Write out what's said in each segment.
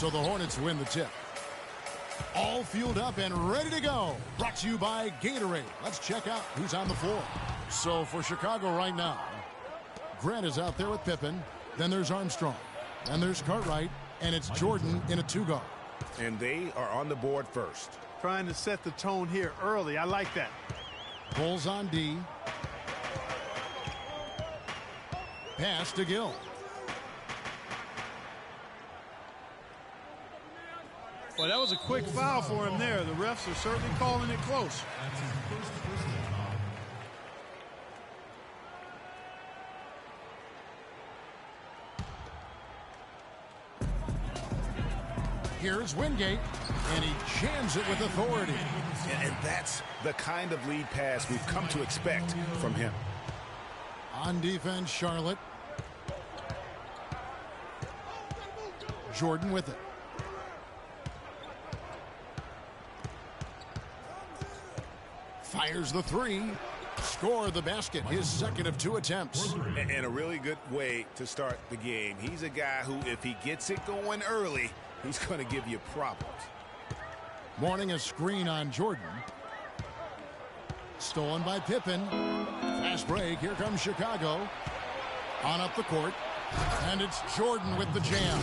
So the Hornets win the tip. All fueled up and ready to go. Brought to you by Gatorade. Let's check out who's on the floor. So for Chicago right now, Grant is out there with Pippen. Then there's Armstrong. Then there's Cartwright. And it's Jordan in a two-guard. And they are on the board first. Trying to set the tone here early. I like that. Bulls on D. Pass to Gill. Well, that was a quick foul for him there. The refs are certainly calling it close. Here's Wingate, and he jams it with authority. And that's the kind of lead pass we've come to expect from him. On defense, Charlotte. Jordan with it. Fires the three. Score the basket, his second of 2 attempts. And a really good way to start the game. He's a guy who, if he gets it going early, he's going to give you problems. Mourning a screen on Jordan. Stolen by Pippen. Fast break. Here comes Chicago. On up the court. And it's Jordan with the jam.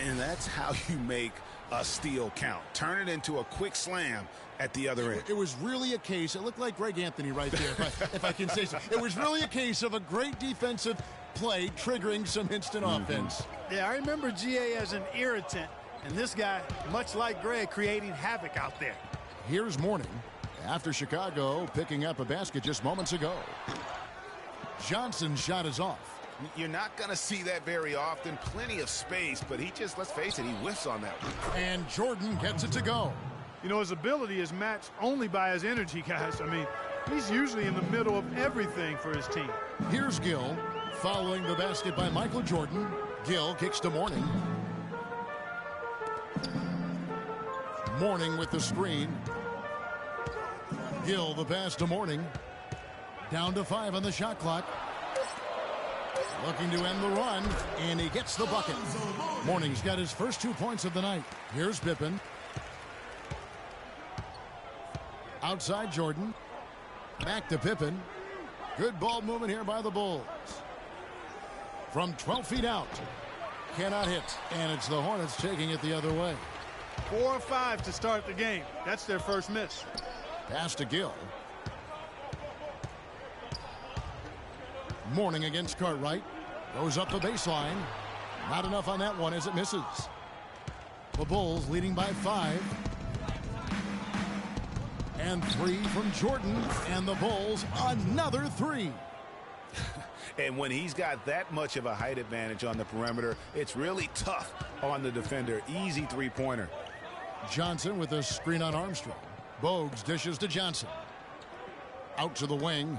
And that's how you make a steal count. Turn it into a quick slam at the other end. It was really a case. It looked like Greg Anthony right there, if I can say so. It was really a case of a great defensive play triggering some instant offense. Yeah, I remember GA as an irritant. And this guy, much like Greg, creating havoc out there. Here's Mourning after Chicago picking up a basket just moments ago. Johnson's shot is off. You're not going to see that very often. Plenty of space, but he just, let's face it, he whiffs on that one. And Jordan gets it to go. You know, his ability is matched only by his energy, guys. I mean, he's usually in the middle of everything for his team. Here's Gill following the basket by Michael Jordan. Gill kicks to Mourning. Mourning with the screen. Gill the pass to Mourning. Down to 5 on the shot clock. Looking to end the run, and he gets the bucket. Mourning's got his first 2 points of the night. Here's Pippen. Outside Jordan. Back to Pippen. Good ball movement here by the Bulls. From 12 feet out. Cannot hit, and it's the Hornets taking it the other way. 4 or 5 to start the game. That's their first miss. Pass to Gill. Mourning against Cartwright. Goes up the baseline. Not enough on that one as it misses. The Bulls leading by 5. And 3 from Jordan. And the Bulls another 3. And when he's got that much of a height advantage on the perimeter, it's really tough on the defender. Easy three-pointer. Johnson with a screen on Armstrong. Bogues dishes to Johnson. Out to the wing.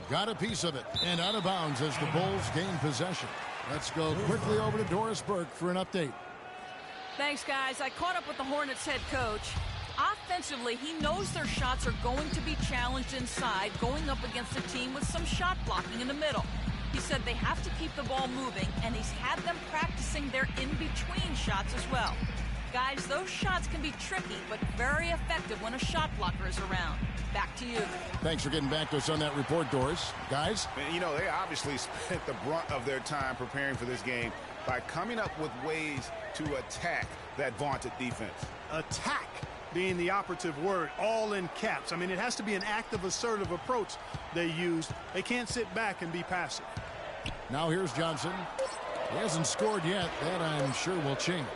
Got a piece of it, and out of bounds as the Bulls gain possession. Let's go quickly over to Doris Burke for an update. Thanks, guys. I caught up with the Hornets head coach. Offensively, he knows their shots are going to be challenged inside, going up against a team with some shot blocking in the middle. He said they have to keep the ball moving, and he's had them practicing their in-between shots as well. Guys, those shots can be tricky, but very effective when a shot blocker is around. Back to you. Thanks for getting back to us on that report, Doris. Guys? You know, they obviously spent the brunt of their time preparing for this game by coming up with ways to attack that vaunted defense. Attack being the operative word, all in caps. I mean, it has to be an active, assertive approach they use. They can't sit back and be passive. Now here's Johnson. He hasn't scored yet. That, I'm sure, will change.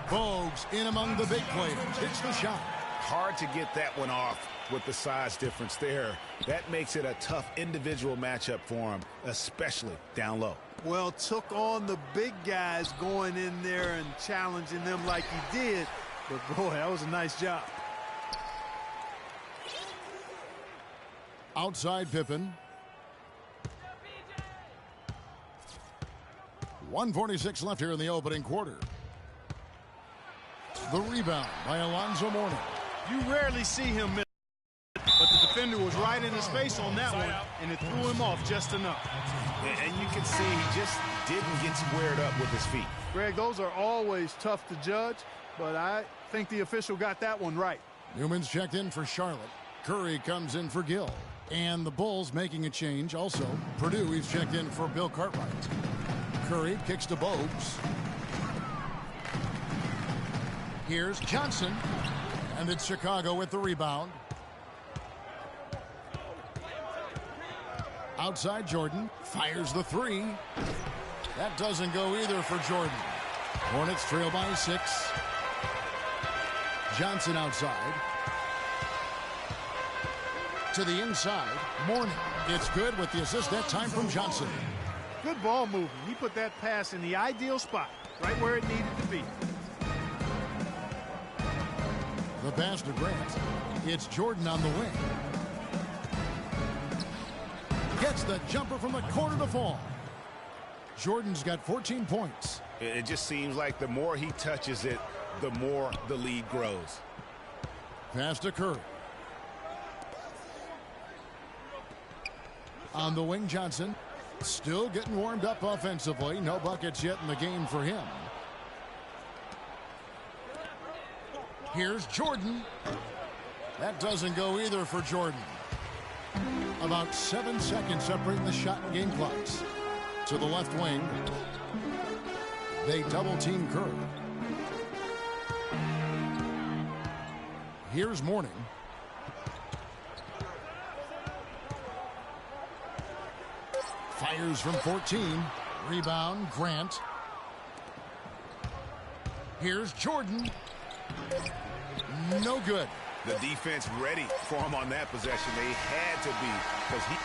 Bogues in among the big players. Hits the shot. Hard to get that one off with the size difference there. That makes it a tough individual matchup for him, especially down low. Well, took on the big guys going in there and challenging them like he did. But, boy, that was a nice job. Outside Pippen. 1:46 left here in the opening quarter. The rebound by Alonzo Mourning. You rarely see him miss, but the defender defender was right in his face on that one, and it threw him off just enough. And you can see he just didn't get squared up with his feet. Greg, those are always tough to judge, but I think the official got that one right. Newman's checked in for Charlotte. Curry comes in for Gill. And the Bulls making a change also. Purdue, he's checked in for Bill Cartwright. Curry kicks to Bogues. Here's Johnson. And it's Chicago with the rebound. Outside Jordan. Fires the three. That doesn't go either for Jordan. Hornets trail by 6. Johnson outside. To the inside. Mourning. It's good with the assist that time from Johnson. Good ball movement. He put that pass in the ideal spot, right where it needed to be. The pass to Grant. It's Jordan on the wing. Gets the jumper from the corner to fall. Jordan's got 14 points. It just seems like the more he touches it, the more the lead grows. Pass to Curry. On the wing, Johnson. Still getting warmed up offensively. No buckets yet in the game for him. Here's Jordan. That doesn't go either for Jordan. About 7 seconds separating the shot and game clocks. To the left wing. They double team Curry. Here's Mourning. Fires from 14. Rebound, Grant. Here's Jordan. No good. The defense ready for him on that possession. They had to be, because he...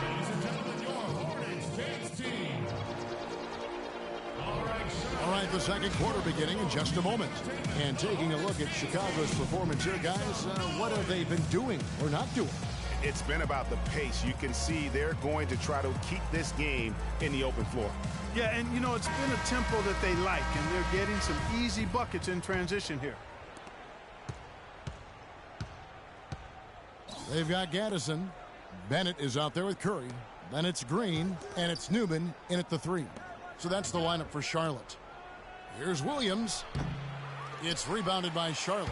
Ladies and gentlemen, your Hornets dance team. All right, the second quarter beginning in just a moment. And taking a look at Chicago's performance here, guys, what have they been doing or not doing? It's been about the pace. You can see they're going to try to keep this game in the open floor. Yeah, and, you know, it's been a tempo that they like, and they're getting some easy buckets in transition here. They've got Gaddison. Bennett is out there with Curry. Then it's Green, and it's Newman in at the 3. So that's the lineup for Charlotte. Here's Williams. It's rebounded by Charlotte.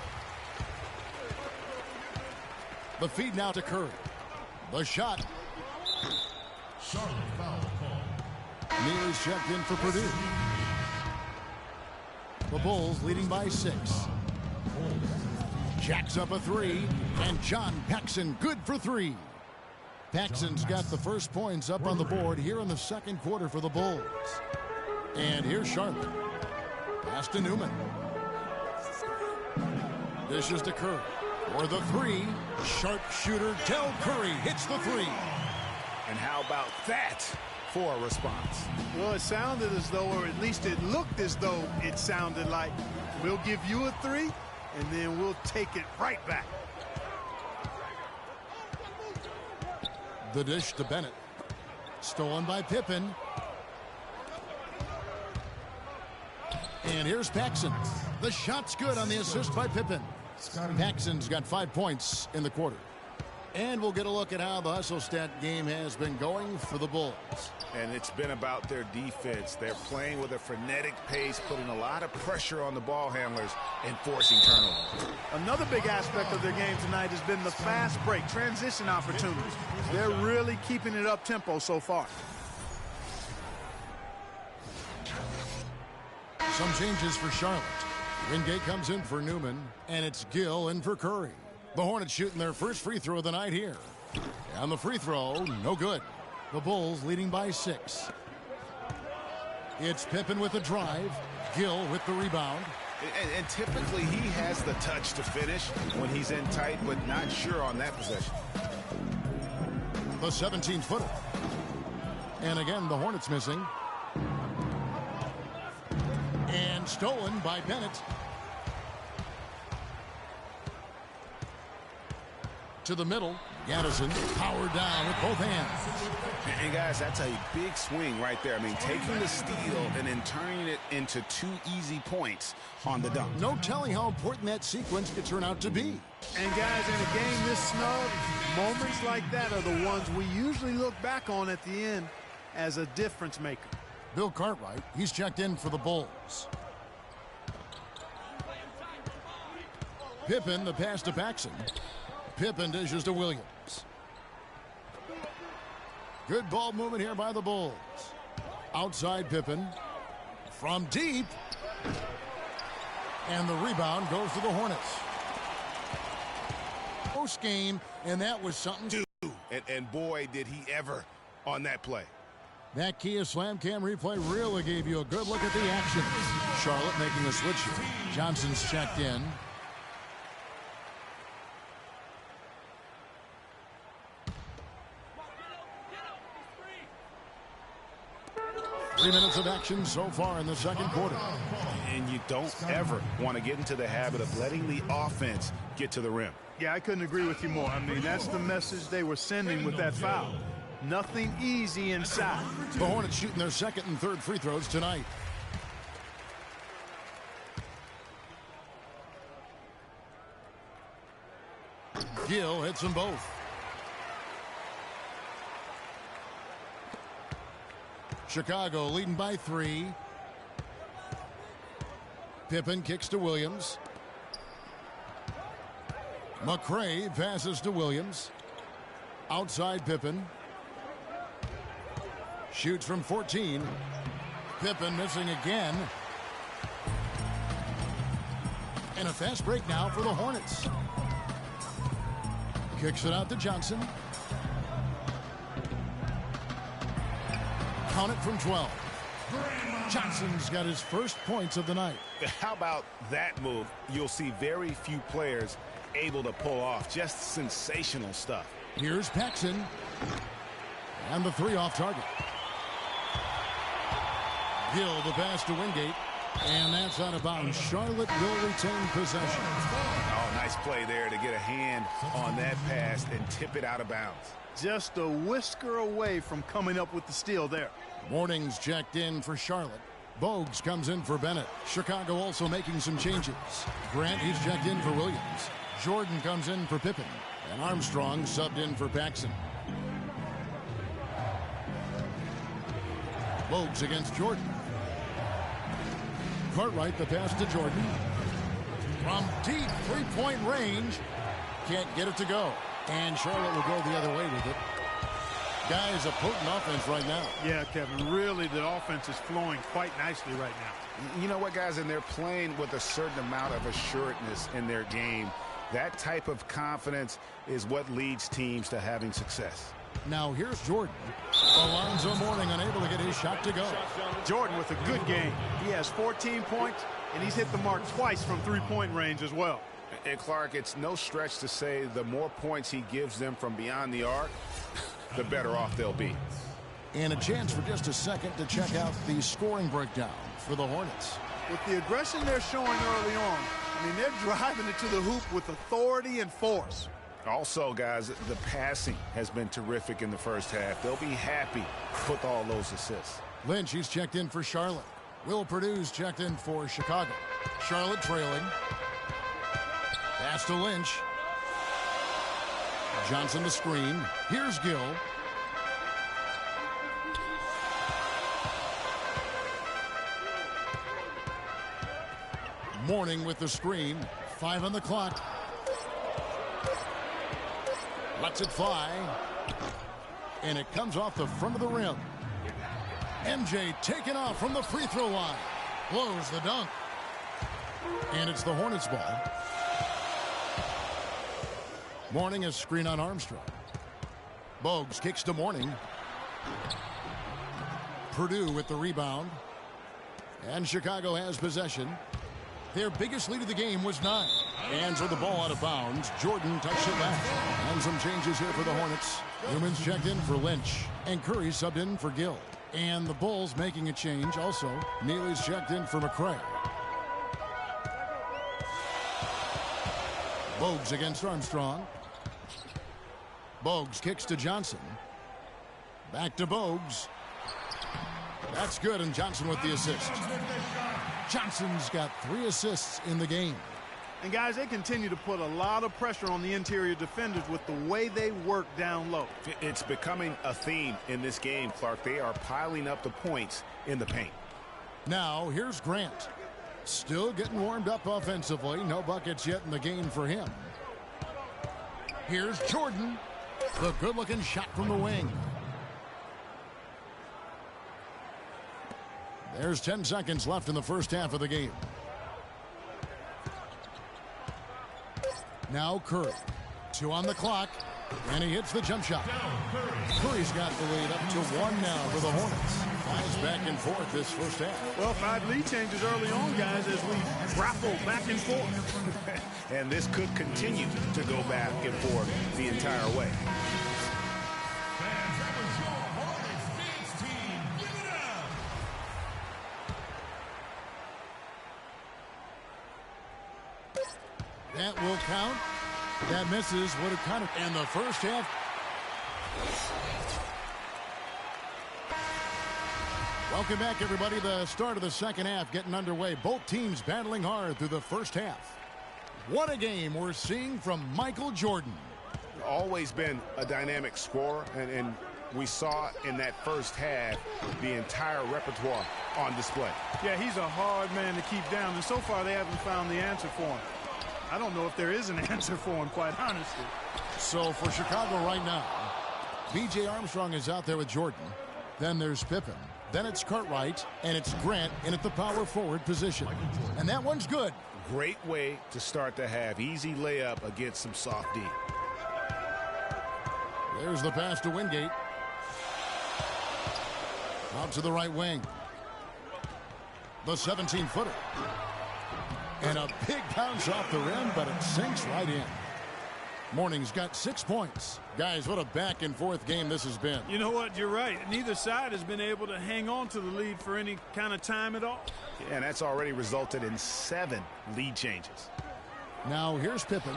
The feed now to Curry. The shot. Charlotte foul call. Neely's checked in for Purdue. The Bulls leading by 6. Jacks up a 3, and John Paxson good for 3. Paxson's got the first points up on the board here in the second quarter for the Bulls. And here's Charlotte. Pass to Newman. Dishes to Curry. For the 3, sharpshooter Del Curry hits the 3. And how about that for a response? Well, it sounded as though, or at least it looked as though it sounded like, we'll give you a 3, and then we'll take it right back. The dish to Bennett. Stolen by Pippen. And here's Paxson. The shot's good on the assist by Pippen. Paxson's got 5 points in the quarter. And we'll get a look at how the hustle stat game has been going for the Bulls. And it's been about their defense. They're playing with a frenetic pace, putting a lot of pressure on the ball handlers and forcing turnovers. Another big aspect of their game tonight has been the fast break, transition opportunities. They're really keeping it up tempo so far. Some changes for Charlotte. Wingate comes in for Newman, and it's Gill in for Curry. The Hornets shooting their first free throw of the night here. And the free throw, no good. The Bulls leading by 6. It's Pippen with a drive. Gill with the rebound. And typically he has the touch to finish when he's in tight, but not sure on that possession. The 17-footer. And again, the Hornets missing. And stolen by Bennett. To the middle. Gaddison powered down with both hands. And guys, that's a big swing right there. I mean, taking the steal and then turning it into 2 easy points on the dunk. No telling how important that sequence could turn out to be. And guys, in a game this snug, moments like that are the ones we usually look back on at the end as a difference maker. Bill Cartwright, he's checked in for the Bulls. Pippen, the pass to Paxson. Pippen dishes to Williams. Good ball movement here by the Bulls. Outside Pippen. From deep. And the rebound goes to the Hornets. Post game, and that was something. And boy, did he ever on that play. That Kia Slam Cam replay really gave you a good look at the action. Charlotte making a switch here. Johnson's checked in. Three minutes of action so far in the second quarter. And you don't ever want to get into the habit of letting the offense get to the rim. Yeah, I couldn't agree with you more. I mean, that's the message they were sending with that foul. Nothing easy inside. The Hornets shooting their second and third free throws tonight. Gill hits them both. Chicago leading by 3. Pippen kicks to Williams. McRae passes to Williams. Outside Pippen. Shoots from 14. Pippen missing again. And a fast break now for the Hornets. Kicks it out to Johnson. Count it from 12. Johnson's got his first points of the night. How about that move? You'll see very few players able to pull off just sensational stuff. Here's Paxson. And the 3 off target. Gill the pass to Wingate. And that's out of bounds. Charlotte will retain possession. Oh, nice play there to get a hand on that pass and tip it out of bounds. Just a whisker away from coming up with the steal there. Morning's checked in for Charlotte. Bogues comes in for Bennett. Chicago also making some changes. Grant, he's checked in for Williams. Jordan comes in for Pippen. And Armstrong subbed in for Paxson. Bogues against Jordan. Cartwright the pass to Jordan. From deep three-point range. Can't get it to go. And Charlotte will go the other way with it. Guys, a potent offense right now. Yeah, Kevin, really the offense is flowing quite nicely right now. You know what, guys, and they're playing with a certain amount of assuredness in their game. That type of confidence is what leads teams to having success. Now here's Jordan. Alonzo Mourning unable to get his shot to go. Jordan with a good game. He has 14 points, and he's hit the mark twice from three-point range as well. And Clark, it's no stretch to say the more points he gives them from beyond the arc, the better off they'll be. And a chance for just a second to check out the scoring breakdown for the Hornets. With the aggression they're showing early on, I mean, they're driving it to the hoop with authority and force. Also, guys, the passing has been terrific in the first half. They'll be happy with all those assists. Lynch, he's checked in for Charlotte. Will Purdue's checked in for Chicago. Charlotte trailing. Pass to Lynch. Johnson the screen. Here's Gill. Mourning with the screen. 5 on the clock. Lets it fly. And it comes off the front of the rim. MJ taken off from the free throw line. Blows the dunk. And it's the Hornets ball. Mourning a screen on Armstrong. Bogues kicks to Mourning. Purdue with the rebound. And Chicago has possession. Their biggest lead of the game was 9. And so the ball out of bounds. Jordan touched it back. And some changes here for the Hornets. Newman's checked in for Lynch. And Curry subbed in for Gill. And the Bulls making a change also. Neely's checked in for McRae. Bogues against Armstrong. Bogues kicks to Johnson. Back to Bogues. That's good, and Johnson with the assist. Johnson's got 3 assists in the game. And guys, they continue to put a lot of pressure on the interior defenders with the way they work down low. It's becoming a theme in this game, Clark. They are piling up the points in the paint. Now, here's Grant. Still getting warmed up offensively. No buckets yet in the game for him. Here's Jordan. The good-looking shot from the wing. There's 10 seconds left in the first half of the game. Now Curry. 2 on the clock. And he hits the jump shot. Curry's got the lead up to 1 now for the Hornets. Guys back and forth this first half. Well, 5 lead changes early on, guys, as we grapple back and forth. And this could continue to go back and forth the entire way. Fans, that was your Hornets dance team. Give it up. That will count. That misses. Would have counted in the first half. Welcome back, everybody. The start of the second half getting underway. Both teams battling hard through the first half. What a game we're seeing from Michael Jordan. Always been a dynamic scorer, and we saw in that first half the entire repertoire on display. Yeah, he's a hard man to keep down, and so far they haven't found the answer for him. I don't know if there is an answer for him, quite honestly. So for Chicago right now, B.J. Armstrong is out there with Jordan. Then there's Pippen. Then it's Cartwright, and it's Grant in at the power forward position. And that one's good. Great way to start the half. Easy layup against some soft D. There's the pass to Wingate. Out to the right wing. The 17-footer. And a big bounce off the rim, but it sinks right in. Morning's got 6 points. Guys, what a back-and-forth game this has been. You know what? You're right. Neither side has been able to hang on to the lead for any kind of time at all. Yeah, and that's already resulted in 7 lead changes. Now, here's Pippen.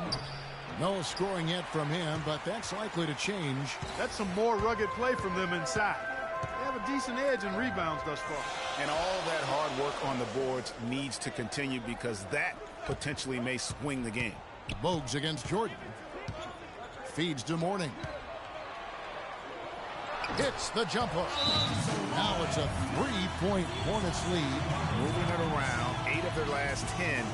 No scoring yet from him, but that's likely to change. That's some more rugged play from them inside. They have a decent edge in rebounds thus far. And all that hard work on the boards needs to continue because that potentially may swing the game. Bogues against Jordan. Feeds to Morning. Hits the jump hook. Now it's a 3-point Hornets lead. Moving it around, 8 of their last 10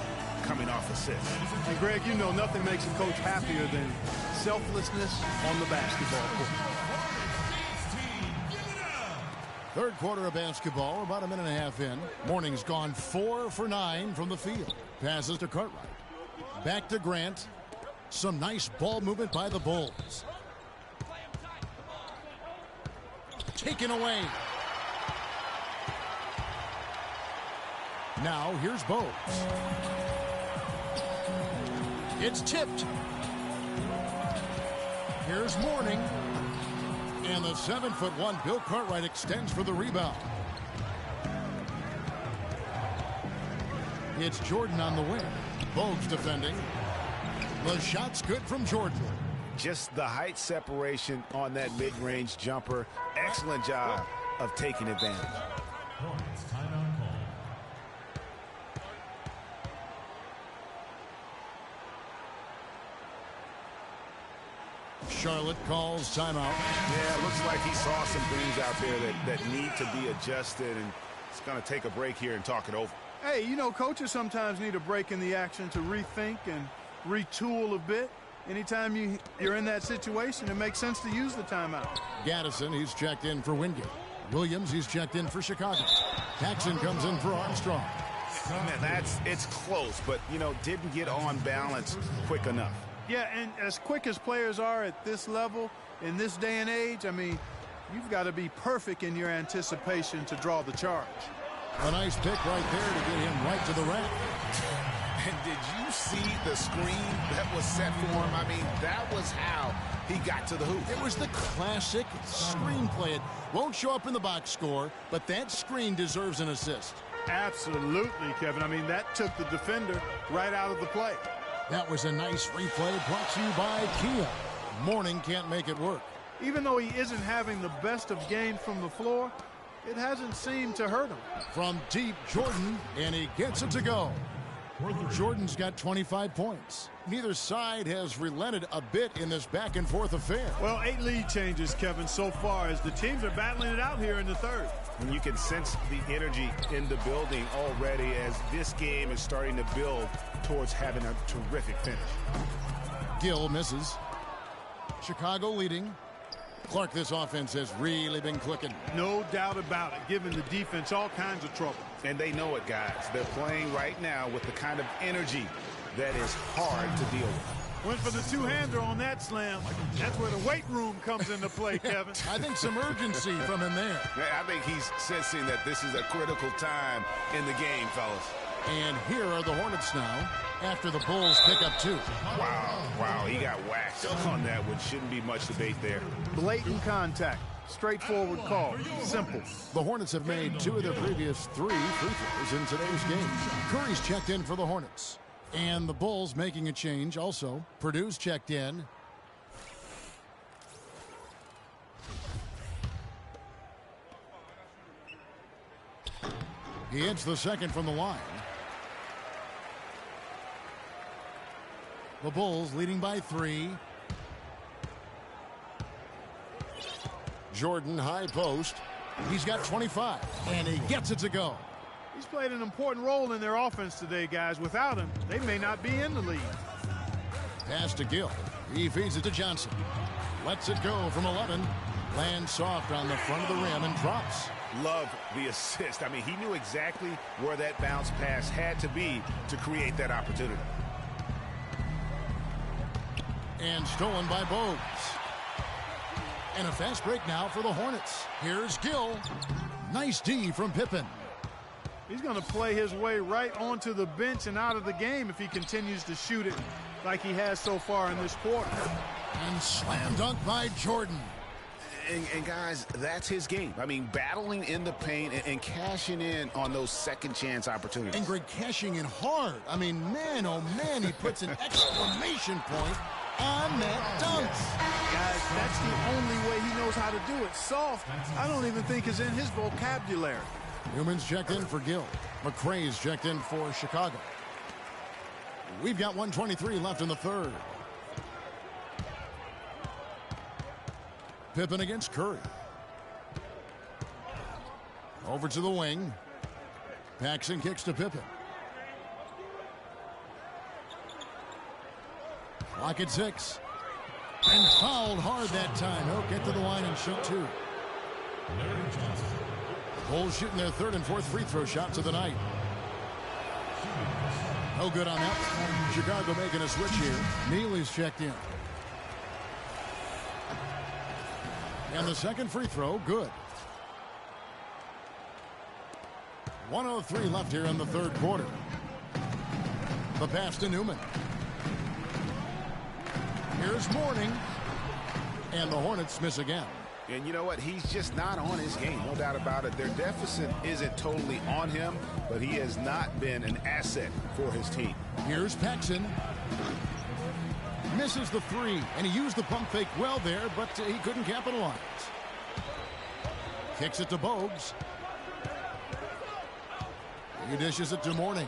coming off assists. And Greg, you know nothing makes a coach happier than selflessness on the basketball court. Third quarter of basketball, about a minute and a half in. Morning's gone 4 for 9 from the field. Passes to Cartwright. Back to Grant. Some nice ball movement by the Bulls. Taken away. Now here's Bogues. It's tipped. Here's Morning. And the 7'1" Bill Cartwright extends for the rebound. It's Jordan on the wing. Bogues defending. The shot's good from Jordan. Just the height separation on that mid-range jumper. Excellent job of taking advantage. Hornets timeout call. Charlotte calls timeout. Yeah, it looks like he saw some things out there that need to be adjusted, and it's going to take a break here and talk it over. Hey, you know, coaches sometimes need a break in the action to rethink and retool a bit. Anytime you're in that situation, it makes sense to use the timeout. Gaddison, he's checked in for Wingate. Williams, he's checked in for Chicago. Jackson comes in for Armstrong. Man, it's close, but, you know, didn't get on balance quick enough. Yeah, and as quick as players are at this level, in this day and age, I mean, you've got to be perfect in your anticipation to draw the charge. A nice pick right there to get him right to the rack. And did you see the screen that was set for him? I mean, that was how he got to the hoop. It was the classic screenplay. It won't show up in the box score, but that screen deserves an assist. Absolutely, Kevin. I mean, that took the defender right out of the play. That was a nice replay brought to you by Kia. Mourning can't make it work. Even though he isn't having the best of games from the floor, it hasn't seemed to hurt him. From deep, Jordan, and he gets it to go. Jordan's got 25 points. Neither side has relented a bit in this back-and-forth affair. Well, 8 lead changes, Kevin, so far as the teams are battling it out here in the third. And you can sense the energy in the building already as this game is starting to build towards having a terrific finish. Gill misses. Chicago leading. Clark, this offense has really been clicking. No doubt about it, giving the defense all kinds of trouble. And they know it, guys. They're playing right now with the kind of energy that is hard to deal with. Went for the two-hander on that slam. That's where the weight room comes into play, Kevin. I think some urgency from him there. I think he's sensing that this is a critical time in the game, fellas. And here are the Hornets now after the Bulls pick up 2. Wow, he got waxed on that one. Shouldn't be much debate there. Blatant contact. Straightforward call. Simple. The Hornets have made 2 of their previous 3 free throws in today's game. Curry's checked in for the Hornets. And the Bulls making a change also. Purdue's checked in. He hits the second from the line. The Bulls leading by 3. Jordan high post. He's got 25, and he gets it to go. He's played an important role in their offense today, guys. Without him, they may not be in the lead. Pass to Gill. He feeds it to Johnson. Lets it go from 11. Lands soft on the front of the rim and drops. Love the assist. I mean, he knew exactly where that bounce pass had to be to create that opportunity. And stolen by Bogues. And a fast break now for the Hornets. Here's Gill. Nice D from Pippen. He's going to play his way right onto the bench and out of the game if he continues to shoot it like he has so far in this quarter. And slam dunk by Jordan. And guys, that's his game. I mean, battling in the paint and cashing in on those second chance opportunities. And Greg cashing in hard. I mean, man, oh man, he puts an exclamation point on that dunk. Guys, that's the only way he knows how to do it. Soft, I don't even think is in his vocabulary. Newman's checked in for Gill. McRae's checked in for Chicago. We've got 1:23 left in the third. Pippen against Curry. Over to the wing. Paxson kicks to Pippen. Clock at 6. And fouled hard that time. He'll get to the line and shoot 2. Bulls shooting their 3rd and 4th free throw shots of the night. No good on that one. Chicago making a switch here. Neely's checked in. And the second free throw, good. 1:03 left here in the third quarter. The pass to Newman. Here's Mourning. And the Hornets miss again. And you know what? He's just not on his game. No doubt about it. Their deficit isn't totally on him, but he has not been an asset for his team. Here's Paxson. Misses the 3, and he used the pump fake well there, but he couldn't capitalize. Kicks it to Bogues. He dishes it to Mourning.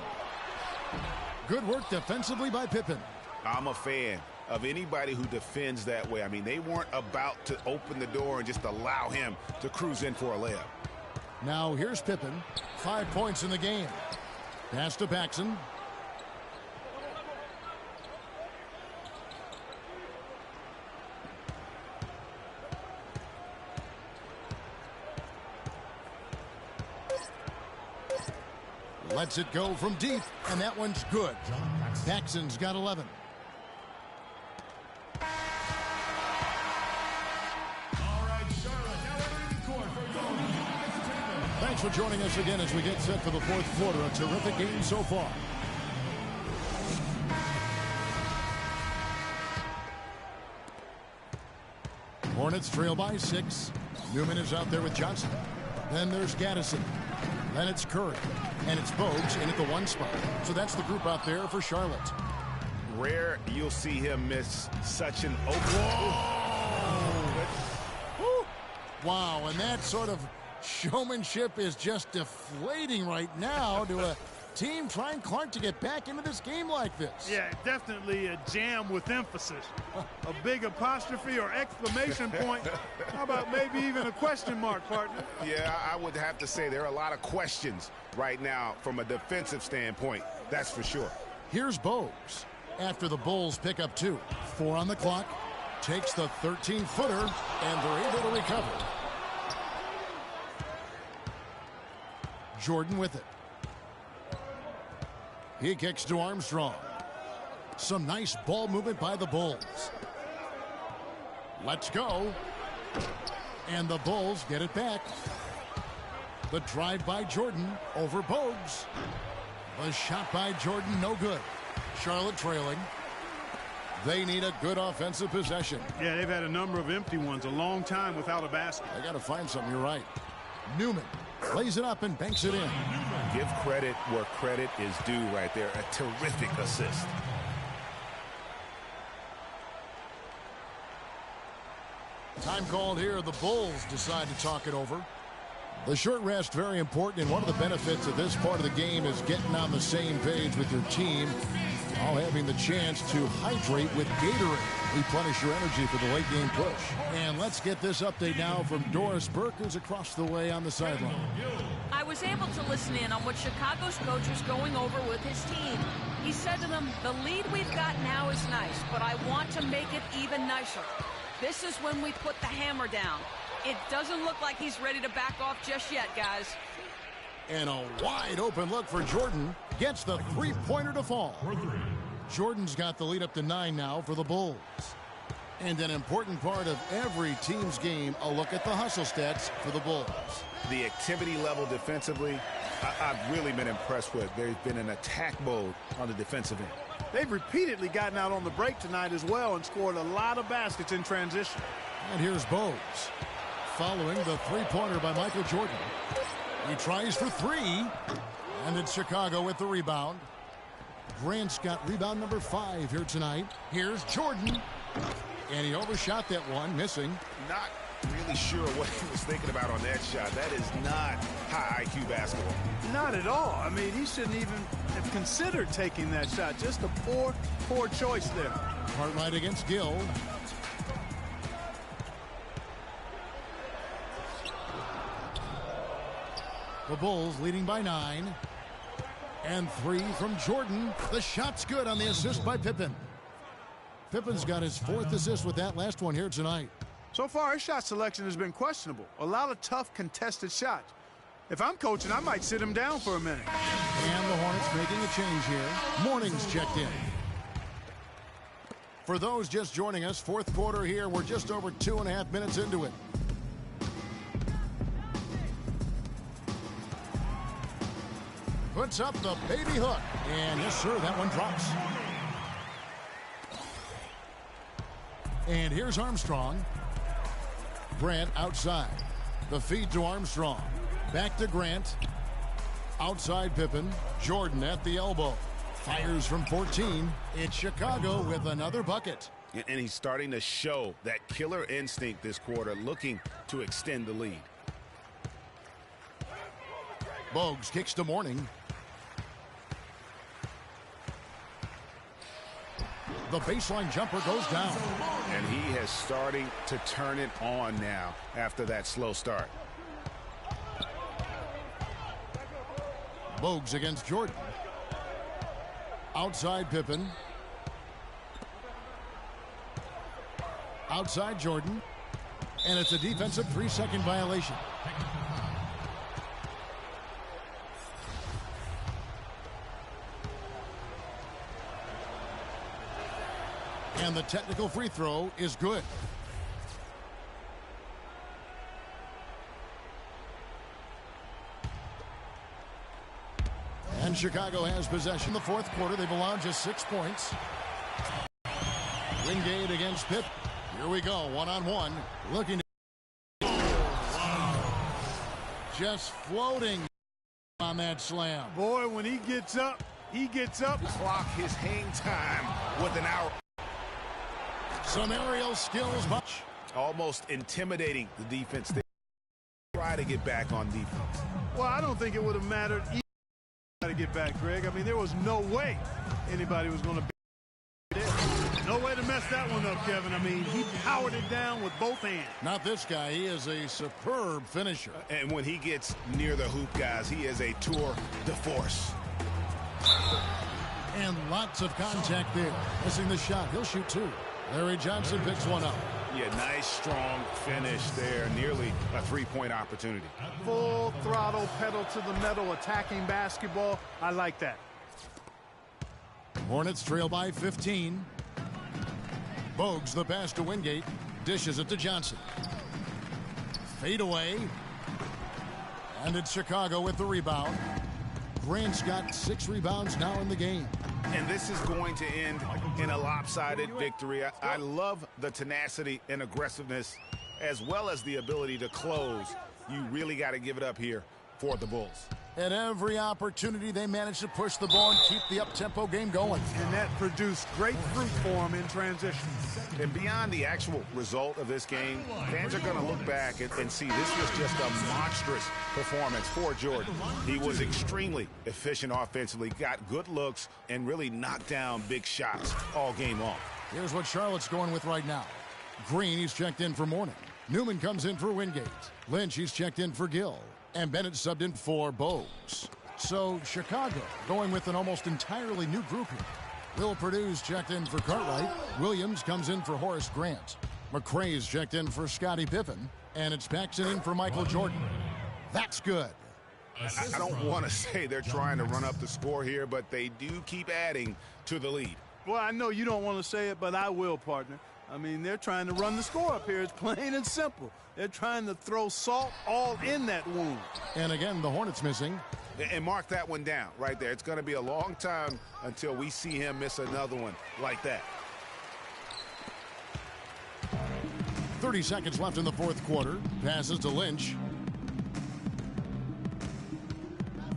Good work defensively by Pippen. I'm a fan of anybody who defends that way. I mean, they weren't about to open the door and just allow him to cruise in for a layup. Now here's Pippen. 5 points in the game. Pass to Paxson. Lets it go from deep, and that one's good. Paxson's got 11. Thanks for joining us again as we get set for the 4th quarter. A terrific game so far. Hornets trail by 6. Newman is out there with Johnson. Then there's Gaddison. Then it's Curry. And it's Bogues in at the 1 spot. So that's the group out there for Charlotte. Rare you'll see him miss such an open. Wow, and that sort of showmanship is just deflating right now to a team trying Clark to get back into this game like this. Yeah, definitely a jam with emphasis. A big apostrophe or exclamation point. How about maybe even a question mark, partner? Yeah, I would have to say there are a lot of questions right now from a defensive standpoint. That's for sure. Here's Bogues. After the Bulls pick up 2. 4 on the clock. Takes the 13-footer, and they're able to recover. Jordan with it. He kicks to Armstrong. Some nice ball movement by the Bulls. Let's go. And the Bulls get it back. The drive by Jordan over Bogues. The shot by Jordan, no good. Charlotte trailing. They need a good offensive possession. Yeah, they've had a number of empty ones, a long time without a basket. They got to find something, you're right. Newman lays it up and banks it in. Give credit where credit is due right there. A terrific assist. Time called here. The Bulls decide to talk it over. The short rest, very important, and one of the benefits of this part of the game is getting on the same page with your team, while having the chance to hydrate with Gatorade. Replenish your energy for the late game push. And let's get this update now from Doris Burke, who's across the way on the sideline. I was able to listen in on what Chicago's coach was going over with his team. He said to them, the lead we've got now is nice, but I want to make it even nicer. This is when we put the hammer down. It doesn't look like he's ready to back off just yet, guys. And a wide open look for Jordan. Gets the three-pointer to fall. Jordan's got the lead up to 9 now for the Bulls. And an important part of every team's game, a look at the hustle stats for the Bulls. The activity level defensively, I've really been impressed with. There's been an attack mode on the defensive end. They've repeatedly gotten out on the break tonight as well and scored a lot of baskets in transition. And here's Bogues. Following the three-pointer by Michael Jordan. He tries for 3. And it's Chicago with the rebound. Grant's got rebound number 5 here tonight. Here's Jordan. And he overshot that one, missing. Not really sure what he was thinking about on that shot. That is not high IQ basketball. Not at all. I mean, he shouldn't even have considered taking that shot. Just a poor choice there. Cartwright against Gill. The Bulls leading by 9. And 3 from Jordan. The shot's good on the assist by Pippen. Pippen's got his 4th assist with that last one here tonight. So far, his shot selection has been questionable. A lot of tough contested shots. If I'm coaching, I might sit him down for a minute. And the Hornets making a change here. Morning's checked in. For those just joining us, 4th quarter here. We're just over 2.5 minutes into it. Puts up the baby hook. And yes, sir, that one drops. And here's Armstrong. Grant outside. The feed to Armstrong. Back to Grant. Outside Pippen. Jordan at the elbow. Fires from 14. It's Chicago with another bucket. And he's starting to show that killer instinct this quarter, looking to extend the lead. Bogues kicks to Morning. The baseline jumper goes down. And he has starting to turn it on now after that slow start. Bogues against Jordan. Outside Pippen. Outside Jordan. And it's a defensive 3-second violation. And the technical free throw is good. And Chicago has possession. The 4th quarter, they've allowed just 6 points. Wingate against Pitt. Here we go, one-on-one. Looking to... Just floating on that slam. Boy, when he gets up, He gets up. Clock his hang time with an hour. Some aerial skills. Almost intimidating the defense. They try to get back on defense. Well, I don't think it would have mattered to get back, Greg. I mean, there was no way anybody was going to be there. No way to mess that one up, Kevin. I mean, he powered it down with both hands. Not this guy. He is a superb finisher. And when he gets near the hoop, guys, he is a tour de force. And lots of contact there. Missing the shot. He'll shoot two. Larry Johnson picks one up. Yeah, nice, strong finish there. Nearly a three-point opportunity. Full throttle, pedal to the metal, attacking basketball. I like that. Hornets trail by 15. Bogues the pass to Wingate. Dishes it to Johnson. Fade away. And it's Chicago with the rebound. Grant's got 6 rebounds now in the game. And this is going to end in a lopsided victory. I love the tenacity and aggressiveness as well as the ability to close. You really got to give it up here for the Bulls. At every opportunity, they managed to push the ball and keep the up-tempo game going. And that produced great fruit for him in transition. And beyond the actual result of this game, fans are going to look back and see this was just a monstrous performance for Jordan. He was extremely efficient offensively, got good looks, and really knocked down big shots all game long. Here's what Charlotte's going with right now. Green, he's checked in for Mourning. Newman comes in for Wingate. Lynch, he's checked in for Gill. And Bennett subbed in for Bogues. So Chicago going with an almost entirely new group here. Will Purdue's checked in for Cartwright. Williams comes in for Horace Grant. McRae's checked in for Scottie Pippen. And it's Paxson in for Michael Jordan. That's good. I don't want to say they're trying to run up the score here, but they do keep adding to the lead. Well, I know you don't want to say it, but I will, partner. I mean, they're trying to run the score up here. It's plain and simple. They're trying to throw salt all in that wound. And again, the Hornets missing. And mark that one down right there. It's going to be a long time until we see him miss another one like that. 30 seconds left in the fourth quarter. Passes to Lynch.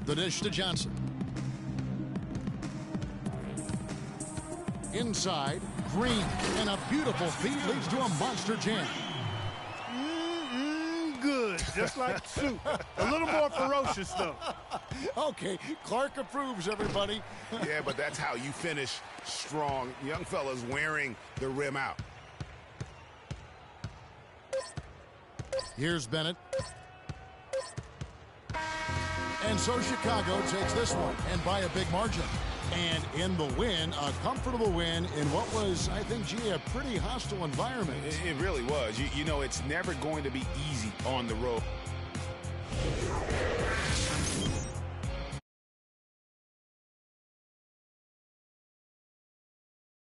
The dish to Johnson. Inside, Green. And a beautiful feed leads to a monster jam. Good, just like soup. A little more ferocious, though. Okay, Clark approves, everybody. Yeah, but that's how you finish strong. Young fella's wearing the rim out. Here's Bennett. And so Chicago takes this one, and by a big margin. And in the win, a comfortable win in what was, I think, gee, a pretty hostile environment. It really was. You know, it's never going to be easy on the road.